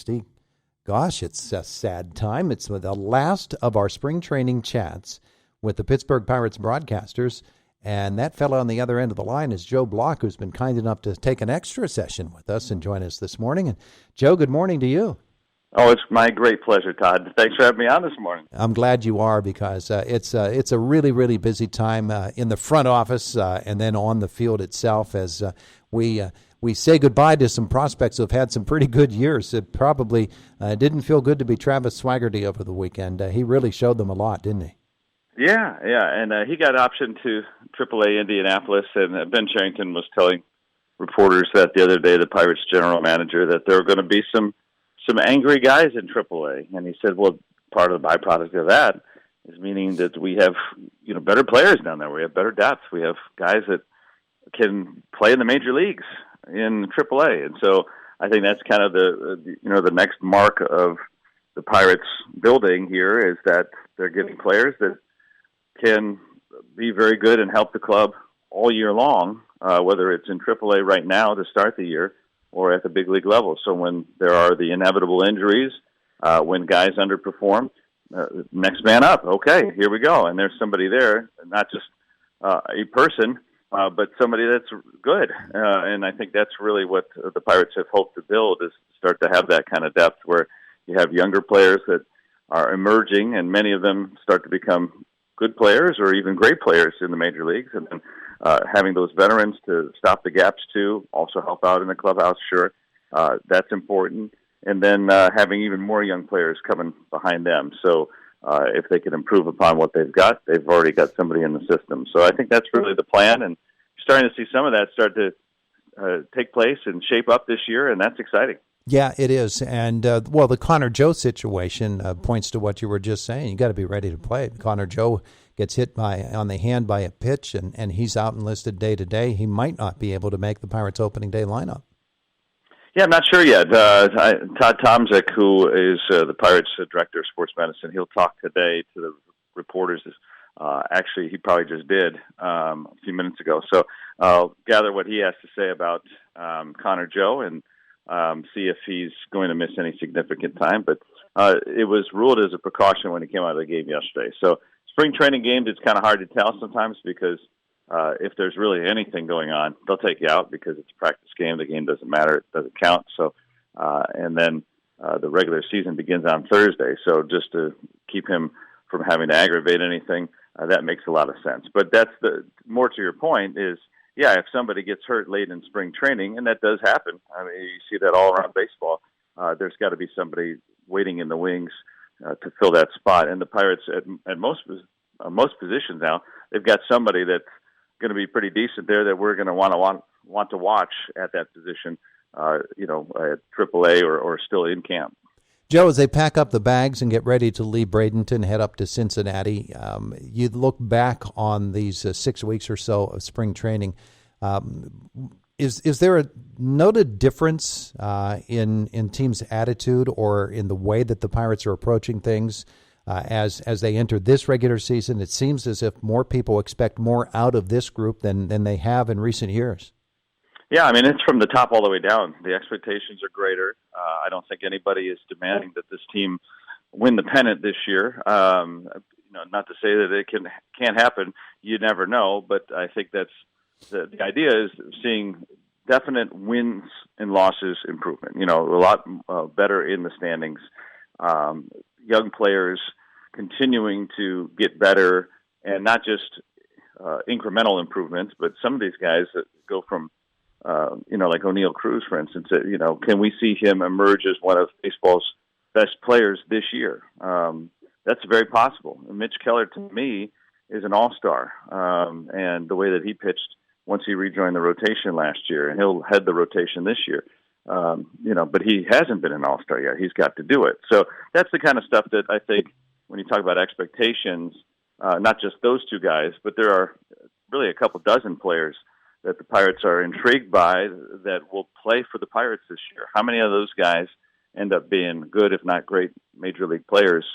Thursday. Gosh, it's a sad time. It's the last of our spring training chats with the Pittsburgh Pirates broadcasters. And that fellow on the other end of the line is Joe Block, who's been kind enough to take an extra session with us and join us this morning. And Joe, good morning to you. Oh, it's my great pleasure, Todd. Thanks for having me on this morning. I'm glad you are, because it's a really, really busy time in the front office and then on the field itself as we say goodbye to some prospects who have had some pretty good years. It probably didn't feel good to be Travis Swaggerty over the weekend. He really showed them a lot, didn't he? Yeah, and he got optioned to AAA Indianapolis, and Ben Cherington was telling reporters that the other day, the Pirates general manager, that there were going to be some angry guys in AAA, and he said, well, part of the byproduct of that is meaning that we have better players down there. We have better depth. We have guys that can play in the major leagues in AAA, and so I think that's kind of the next mark of the Pirates building here, is that they're getting players that can be very good and help the club all year long, whether it's in AAA right now to start the year or at the big league level. So when there are the inevitable injuries, when guys underperform, next man up. Okay, here we go. And there's somebody there, not just a person, but somebody that's good. And I think that's really what the Pirates have hoped to build, is start to have that kind of depth where you have younger players that are emerging, and many of them start to become good players or even great players in the major leagues. And then having those veterans to stop the gaps too, also help out in the clubhouse, sure. That's important. And then having even more young players coming behind them. So if they can improve upon what they've got, they've already got somebody in the system. So I think that's really the plan, and starting to see some of that start to take place and shape up this year, and that's exciting. Yeah, it is. And, the Connor Joe situation points to what you were just saying. You got to be ready to play. Connor Joe gets hit on the hand by a pitch, and he's out and listed day to day. He might not be able to make the Pirates opening day lineup. Yeah, I'm not sure yet. Todd Tomczyk, who is the Pirates director of sports medicine, he'll talk today to the reporters. Actually, he probably just did a few minutes ago. So I'll gather what he has to say about Connor Joe and see if he's going to miss any significant time. But it was ruled as a precaution when he came out of the game yesterday. So spring training games, it's kind of hard to tell sometimes, because if there's really anything going on, they'll take you out because it's a practice game. The game doesn't matter. It doesn't count. So, and then the regular season begins on Thursday. So just to keep him from having to aggravate anything, that makes a lot of sense. But that's more to your point is, yeah, if somebody gets hurt late in spring training, and that does happen, I mean, you see that all around baseball, there's got to be somebody waiting in the wings to fill that spot. And the Pirates, at most positions now, they've got somebody that's going to be pretty decent there that we're going to want to watch at that position, at AAA or still in camp. Joe, as they pack up the bags and get ready to leave Bradenton, head up to Cincinnati, you look back on these 6 weeks or so of spring training. Is there a noted difference in teams' attitude or in the way that the Pirates are approaching things as they enter this regular season? It seems as if more people expect more out of this group than they have in recent years. Yeah, I mean, it's from the top all the way down. The expectations are greater. I don't think anybody is demanding that this team win the pennant this year. Not to say that it can't happen. You never know, but I think that's the idea is seeing definite wins and losses improvement. A lot better in the standings. Young players continuing to get better, and not just incremental improvements, but some of these guys that go from like O'Neal Cruz, for instance, can we see him emerge as one of baseball's best players this year? That's very possible. Mitch Keller, to me, is an all-star. And the way that he pitched once he rejoined the rotation last year, and he'll head the rotation this year, but he hasn't been an all-star yet. He's got to do it. So that's the kind of stuff that I think when you talk about expectations, not just those two guys, but there are really a couple dozen players that the Pirates are intrigued by that will play for the Pirates this year. How many of those guys end up being good, if not great, major league players?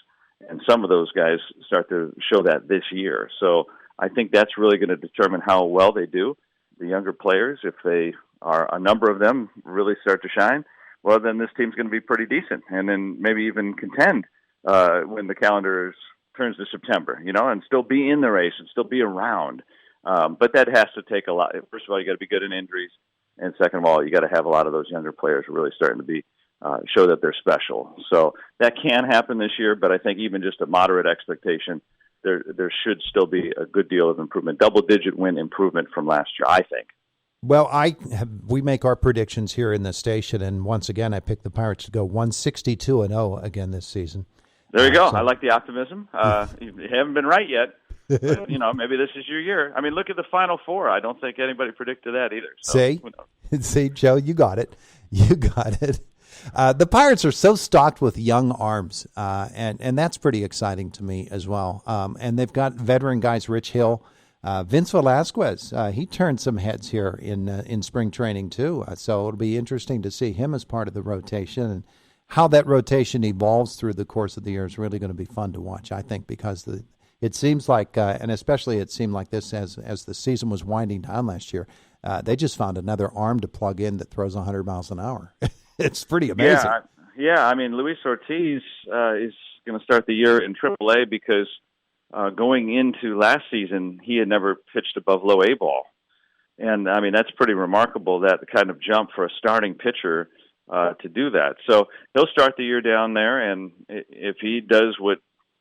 And some of those guys start to show that this year. So I think that's really going to determine how well they do. The younger players, if they are, a number of them really start to shine, well, then this team's going to be pretty decent, and then maybe even contend when the calendar turns to September, and still be in the race and still be around. But that has to take a lot. First of all, you got to be good in injuries, and second of all, you got to have a lot of those younger players really starting to be show that they're special. So that can happen this year, but I think even just a moderate expectation, there should still be a good deal of improvement, double-digit win improvement from last year, I think. Well, we make our predictions here in the station, and once again, I picked the Pirates to go 162-0 again this season. There you go. So. I like the optimism. You haven't been right yet. But, maybe this is your year. I mean, look at the Final Four. I don't think anybody predicted that either. So, See, Joe, you got it. You got it. The Pirates are so stocked with young arms, and that's pretty exciting to me as well. And they've got veteran guys, Rich Hill, Vince Velasquez. He turned some heads here in spring training too. So it'll be interesting to see him as part of the rotation, and how that rotation evolves through the course of the year is really going to be fun to watch, I think, because it seems like, and especially it seemed like this as the season was winding down last year, they just found another arm to plug in that throws 100 miles an hour. It's pretty amazing. Yeah. I mean, Luis Ortiz is going to start the year in AAA because going into last season, he had never pitched above low A ball. And, I mean, that's pretty remarkable, that kind of jump for a starting pitcher to do that. So he'll start the year down there, and if he does what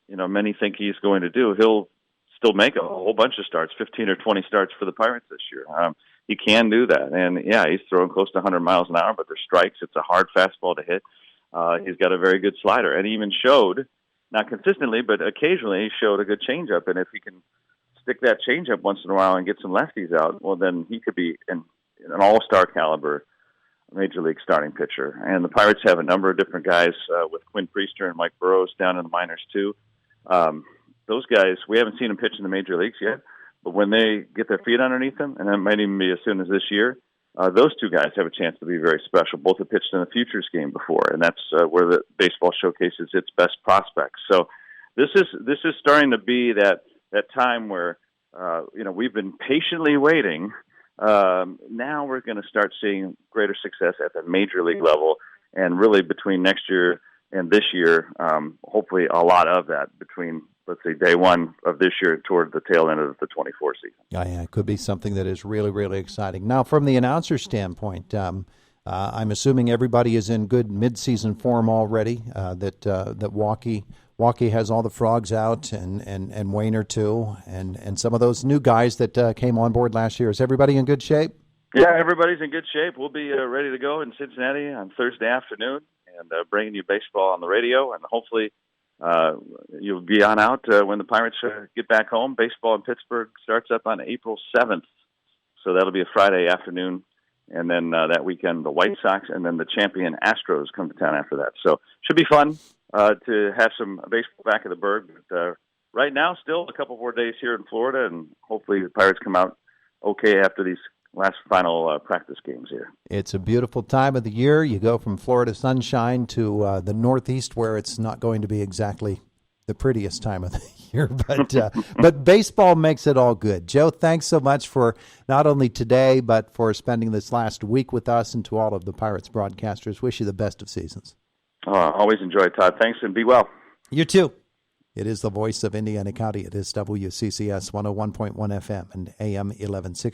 many think he's going to do, he'll still make a whole bunch of starts, 15 or 20 starts for the Pirates this year. He can do that. And, he's throwing close to 100 miles an hour, but they're strikes. It's a hard fastball to hit. He's got a very good slider. And he even showed, not consistently, but occasionally he showed a good changeup. And if he can stick that changeup once in a while and get some lefties out, well, then he could be an all-star caliber Major League starting pitcher. And the Pirates have a number of different guys with Quinn Priester and Mike Burrows down in the minors too. Those guys, we haven't seen them pitch in the major leagues yet, but when they get their feet underneath them, and that might even be as soon as this year, those two guys have a chance to be very special. Both have pitched in the Futures game before, and that's where the baseball showcases its best prospects. So this is starting to be that time where we've been patiently waiting. Now we're going to start seeing greater success at the major league level, and really between next year and this year, hopefully a lot of that between, let's say, day one of this year toward the tail end of the 24 season. Yeah, it could be something that is really, really exciting. Now, from the announcer standpoint, I'm assuming everybody is in good mid-season form already, that Walkie has all the frogs out, and Wayner too, and some of those new guys that came on board last year. Is everybody in good shape? Yeah, everybody's in good shape. We'll be ready to go in Cincinnati on Thursday afternoon, and bringing you baseball on the radio, and hopefully you'll be on out when the Pirates get back home. Baseball in Pittsburgh starts up on April 7th, so that'll be a Friday afternoon, and then that weekend the White Sox and then the champion Astros come to town after that. So should be fun to have some baseball back in the Berg. But right now, still a couple more days here in Florida, and hopefully the Pirates come out okay after these last final practice games here. It's a beautiful time of the year. You go from Florida sunshine to the Northeast, where it's not going to be exactly the prettiest time of the year, but baseball makes it all good. Joe, thanks so much for not only today, but for spending this last week with us, and to all of the Pirates broadcasters. Wish you the best of seasons. Always enjoy it, Todd. Thanks, and be well. You too. It is the voice of Indiana County. It is WCCS 101.1 FM and AM 1160.